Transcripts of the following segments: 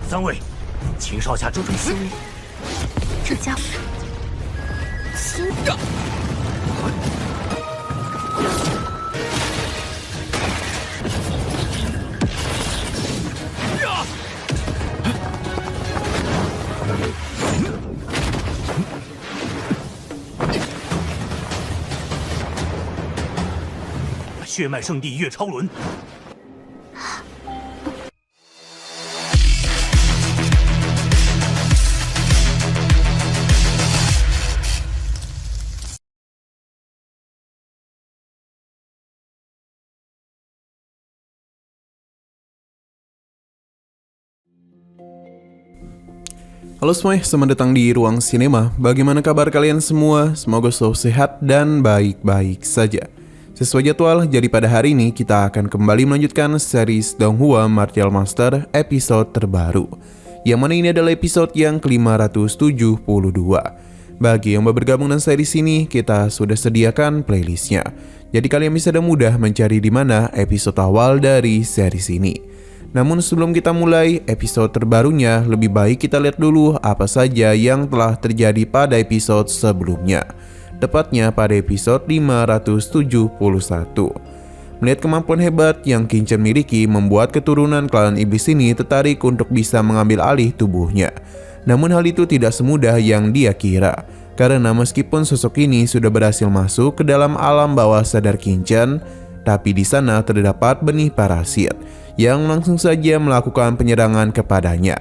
三位，秦少侠这种心，这家伙心血脉圣地岳超伦。Halo semuanya, selamat datang di Ruang Sinema. Bagaimana kabar kalian semua? Semoga selalu sehat dan baik-baik saja. Sesuai jadwal, jadi pada hari ini kita akan kembali melanjutkan series Donghua Martial Master episode terbaru, yang mana ini adalah episode yang ke-572. Bagi yang baru bergabung dengan series ini, kita sudah sediakan playlistnya. Jadi kalian bisa dengan mudah mencari di mana episode awal dari series ini. Namun sebelum kita mulai episode terbarunya, lebih baik kita lihat dulu apa saja yang telah terjadi pada episode sebelumnya. Tepatnya pada episode 571. Melihat kemampuan hebat yang Qin Chen miliki membuat keturunan klan iblis ini tertarik untuk bisa mengambil alih tubuhnya. Namun hal itu tidak semudah yang dia kira. Karena meskipun sosok ini sudah berhasil masuk ke dalam alam bawah sadar Qin Chen, tapi di sana terdapat benih parasit yang langsung saja melakukan penyerangan kepadanya,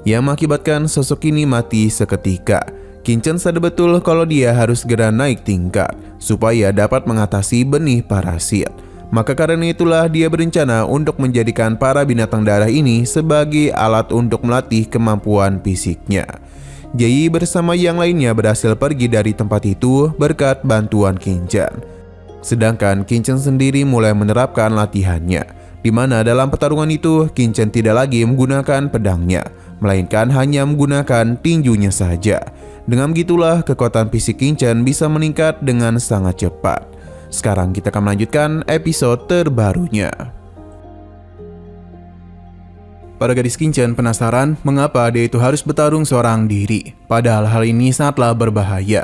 yang mengakibatkan sosok ini mati seketika. Qin Chen sadar betul kalau dia harus segera naik tingkat supaya dapat mengatasi benih parasit. Maka karena itulah dia berencana untuk menjadikan para binatang darah ini sebagai alat untuk melatih kemampuan fisiknya. Jai bersama yang lainnya berhasil pergi dari tempat itu berkat bantuan Qin Chen. Sedangkan Qin Chen sendiri mulai menerapkan latihannya, di mana dalam pertarungan itu Qin Chen tidak lagi menggunakan pedangnya, melainkan hanya menggunakan tinjunya saja. Dengan begitulah kekuatan fisik Qin Chen bisa meningkat dengan sangat cepat. Sekarang kita akan melanjutkan episode terbarunya. Para gadis Qin Chen penasaran mengapa dia itu harus bertarung seorang diri, padahal hal ini sangatlah berbahaya.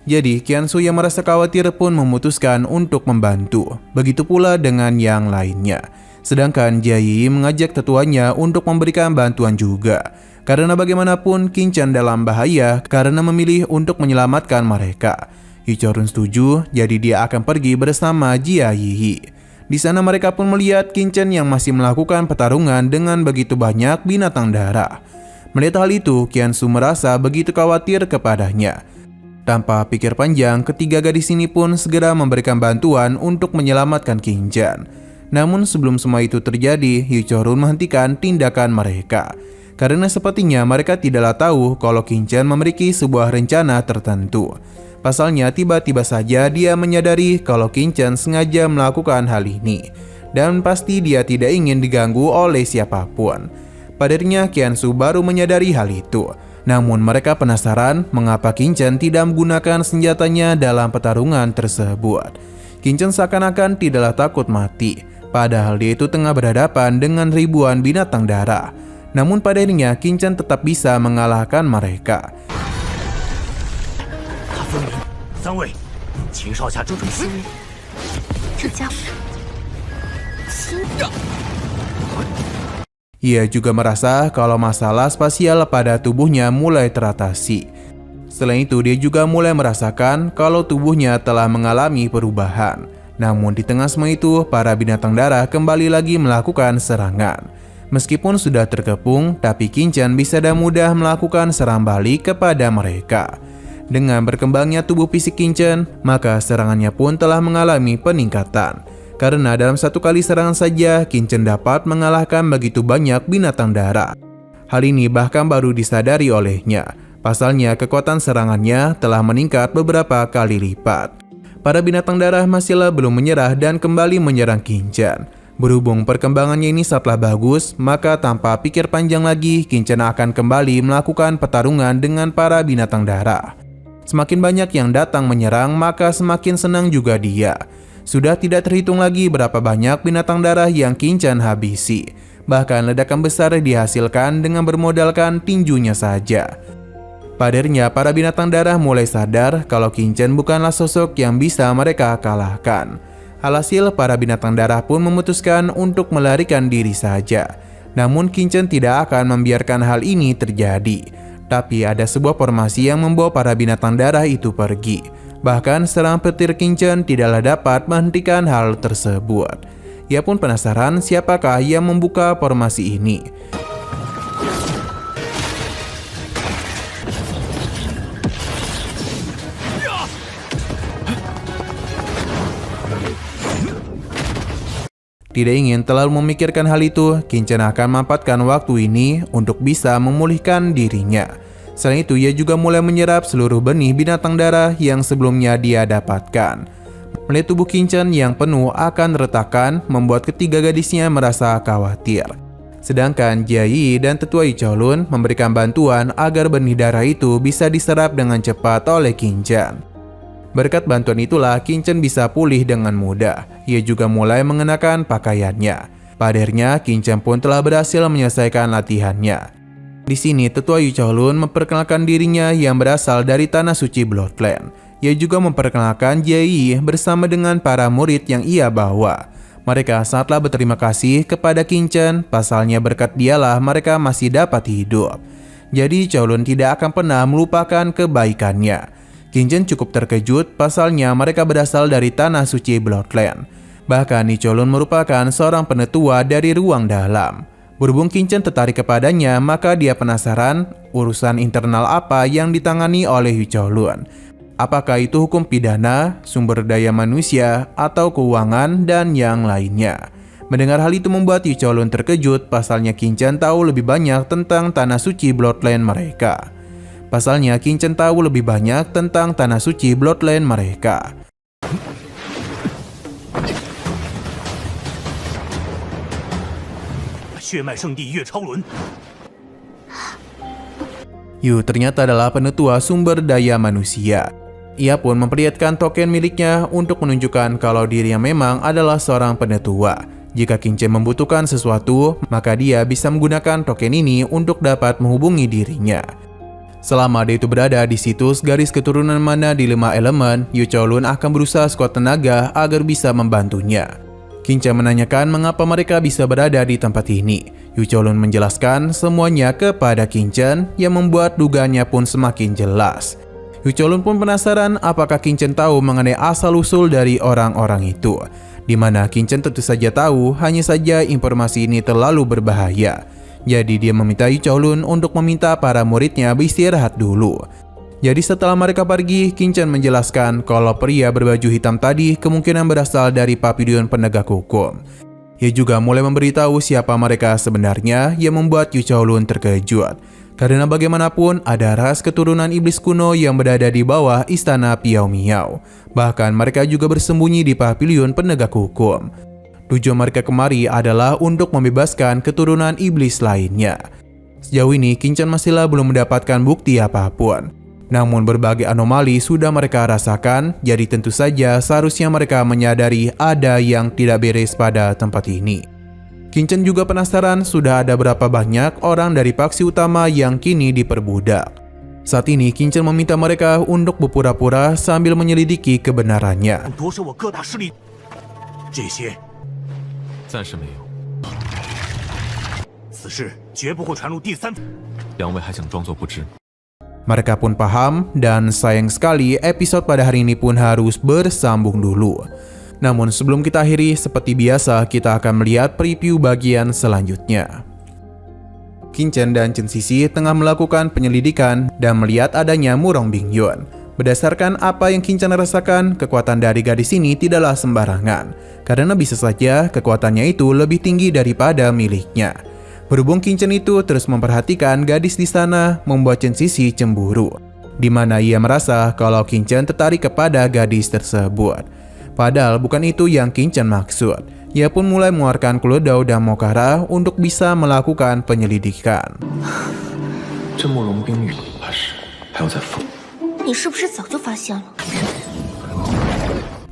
Jadi Qiansu yang merasa khawatir pun memutuskan untuk membantu. Begitu pula dengan yang lainnya. Sedangkan Jai mengajak tetuanya untuk memberikan bantuan juga. Karena bagaimanapun Qin Chen dalam bahaya karena memilih untuk menyelamatkan mereka. Yichorun setuju, jadi dia akan pergi bersama Jia Yihi. Di sana mereka pun melihat Qin Chen yang masih melakukan pertarungan dengan begitu banyak binatang darah. Melihat hal itu, Qiansu merasa begitu khawatir kepadanya. Tanpa pikir panjang, ketiga gadis ini pun segera memberikan bantuan untuk menyelamatkan Qin Chen. Namun sebelum semua itu terjadi, Yichorun menghentikan tindakan mereka. Karena sepertinya mereka tidaklah tahu kalau Qin Chen memiliki sebuah rencana tertentu. Pasalnya tiba-tiba saja dia menyadari kalau Qin Chen sengaja melakukan hal ini. Dan pasti dia tidak ingin diganggu oleh siapapun. Padanya Qiansu baru menyadari hal itu. Namun mereka penasaran mengapa Qin Chen tidak menggunakan senjatanya dalam pertarungan tersebut. Qin Chen seakan-akan tidaklah takut mati, padahal dia itu tengah berhadapan dengan ribuan binatang darah. Namun pada akhirnya Qin Chen tetap bisa mengalahkan mereka. 他分明，三位，秦少侠这种心，这家伙心 Ia juga merasa kalau masalah spasial pada tubuhnya mulai teratasi. Selain itu, dia juga mulai merasakan kalau tubuhnya telah mengalami perubahan. Namun di tengah semua itu, para binatang darah kembali lagi melakukan serangan. Meskipun sudah terkepung, tapi Qin Chen bisa dengan mudah melakukan serang balik kepada mereka. Dengan berkembangnya tubuh fisik Qin Chen, maka serangannya pun telah mengalami peningkatan. Karena dalam satu kali serangan saja, Qin Chen dapat mengalahkan begitu banyak binatang darah. Hal ini bahkan baru disadari olehnya. Pasalnya kekuatan serangannya telah meningkat beberapa kali lipat. Para binatang darah masihlah belum menyerah dan kembali menyerang Qin Chen. Berhubung perkembangannya ini sangatlah bagus, maka tanpa pikir panjang lagi, Qin Chen akan kembali melakukan pertarungan dengan para binatang darah. Semakin banyak yang datang menyerang, maka semakin senang juga dia. Sudah tidak terhitung lagi berapa banyak binatang darah yang Qin Chen habisi. Bahkan ledakan besar dihasilkan dengan bermodalkan tinjunya saja. Pada akhirnya para binatang darah mulai sadar kalau Qin Chen bukanlah sosok yang bisa mereka kalahkan. Alhasil para binatang darah pun memutuskan untuk melarikan diri saja. Namun Qin Chen tidak akan membiarkan hal ini terjadi. Tapi ada sebuah formasi yang membawa para binatang darah itu pergi. Bahkan serangan petir Qin Chen tidaklah dapat menghentikan hal tersebut. Ia pun penasaran siapakah yang membuka formasi ini. Tidak ingin terlalu memikirkan hal itu, Qin Chen akan memanfaatkan waktu ini untuk bisa memulihkan dirinya. Selain itu, ia juga mulai menyerap seluruh benih binatang darah yang sebelumnya dia dapatkan. Melihat tubuh Qin Chen yang penuh akan retakan, membuat ketiga gadisnya merasa khawatir. Sedangkan Jia Yi dan tetua Yu Chaolun memberikan bantuan agar benih darah itu bisa diserap dengan cepat oleh Qin Chen. Berkat bantuan itulah Qin Chen bisa pulih dengan mudah. Ia juga mulai mengenakan pakaiannya. Pada akhirnya Qin Chen pun telah berhasil menyelesaikan latihannya. Di sini tetua Yu Chaolun memperkenalkan dirinya yang berasal dari tanah suci Blood Clan. Ia juga memperkenalkan Jia Yi bersama dengan para murid yang ia bawa. Mereka sangatlah berterima kasih kepada Qin Chen, pasalnya berkat dialah mereka masih dapat hidup. Jadi Chaolun tidak akan pernah melupakan kebaikannya. Qin Chen cukup terkejut pasalnya mereka berasal dari tanah suci Blood Clan. Bahkan Yu Chaolun merupakan seorang penetua dari ruang dalam. Berhubung Qin Chen tertarik kepadanya, maka dia penasaran urusan internal apa yang ditangani oleh Yu Chaolun. Apakah itu hukum pidana, sumber daya manusia, atau keuangan, dan yang lainnya. Mendengar hal itu membuat Yu Chaolun terkejut pasalnya Qin Chen tahu lebih banyak tentang tanah suci Blood Clan mereka. Pasalnya Qin Chen tahu lebih banyak tentang tanah suci Blood Clan mereka. Yu ternyata adalah penetua sumber daya manusia. Ia pun memperlihatkan token miliknya untuk menunjukkan kalau dirinya memang adalah seorang penetua. Jika Qin Chen membutuhkan sesuatu, maka dia bisa menggunakan token ini untuk dapat menghubungi dirinya. Selama dia itu berada di situs garis keturunan mana di 5 elemen, Yu Chaolun akan berusaha sekuat tenaga agar bisa membantunya. Qin Chen menanyakan mengapa mereka bisa berada di tempat ini. Yu Chaolun menjelaskan semuanya kepada Qin Chen yang membuat dugaannya pun semakin jelas. Yu Chaolun pun penasaran apakah Qin Chen tahu mengenai asal-usul dari orang-orang itu. Di mana Qin Chen tentu saja tahu, hanya saja informasi ini terlalu berbahaya. Jadi dia meminta Yu Chaolun untuk meminta para muridnya beristirahat dulu. Jadi setelah mereka pergi, Qin Chen menjelaskan kalau pria berbaju hitam tadi kemungkinan berasal dari Papilion Penegak Hukum. Ia juga mulai memberitahu siapa mereka sebenarnya yang membuat Yu Chaolun terkejut. Karena bagaimanapun ada ras keturunan iblis kuno yang berada di bawah istana Piao Miao. Bahkan mereka juga bersembunyi di Papilion Penegak Hukum. Tujuan mereka kemari adalah untuk membebaskan keturunan iblis lainnya. Sejauh ini, Qin Chen masihlah belum mendapatkan bukti apapun. Namun berbagai anomali sudah mereka rasakan, jadi tentu saja seharusnya mereka menyadari ada yang tidak beres pada tempat ini. Qin Chen juga penasaran sudah ada berapa banyak orang dari faksi utama yang kini diperbudak. Saat ini, Qin Chen meminta mereka untuk berpura-pura sambil menyelidiki kebenarannya. 暂时没有。此事绝不会传入第三。两位还想装作不知？ Mereka pun paham dan sayang sekali episode pada hari ini pun harus bersambung dulu. Namun sebelum kita akhiri, seperti biasa kita akan melihat preview bagian selanjutnya. Qin Chen dan Chen Sisi tengah melakukan penyelidikan dan melihat adanya Murong Bingyun. Berdasarkan apa yang Qin Chen rasakan, kekuatan dari gadis ini tidaklah sembarangan, karena bisa saja kekuatannya itu lebih tinggi daripada miliknya. Berhubung Qin Chen itu terus memperhatikan gadis di sana, membuat Chen Sisi cemburu, di mana ia merasa kalau Qin Chen tertarik kepada gadis tersebut. Padahal bukan itu yang Qin Chen maksud. Ia pun mulai mengeluarkan Klodao dan Mokara untuk bisa melakukan penyelidikan.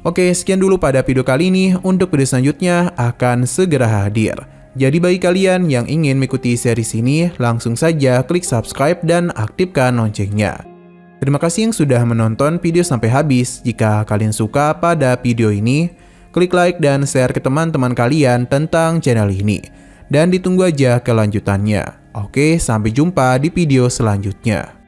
Oke, sekian dulu pada video kali ini. Untuk video selanjutnya akan segera hadir. Jadi bagi kalian yang ingin mengikuti series ini, langsung saja klik subscribe dan aktifkan loncengnya. Terima kasih yang sudah menonton video sampai habis. Jika kalian suka pada video ini, klik like dan share ke teman-teman kalian tentang channel ini. Dan ditunggu aja kelanjutannya. Oke, sampai jumpa di video selanjutnya.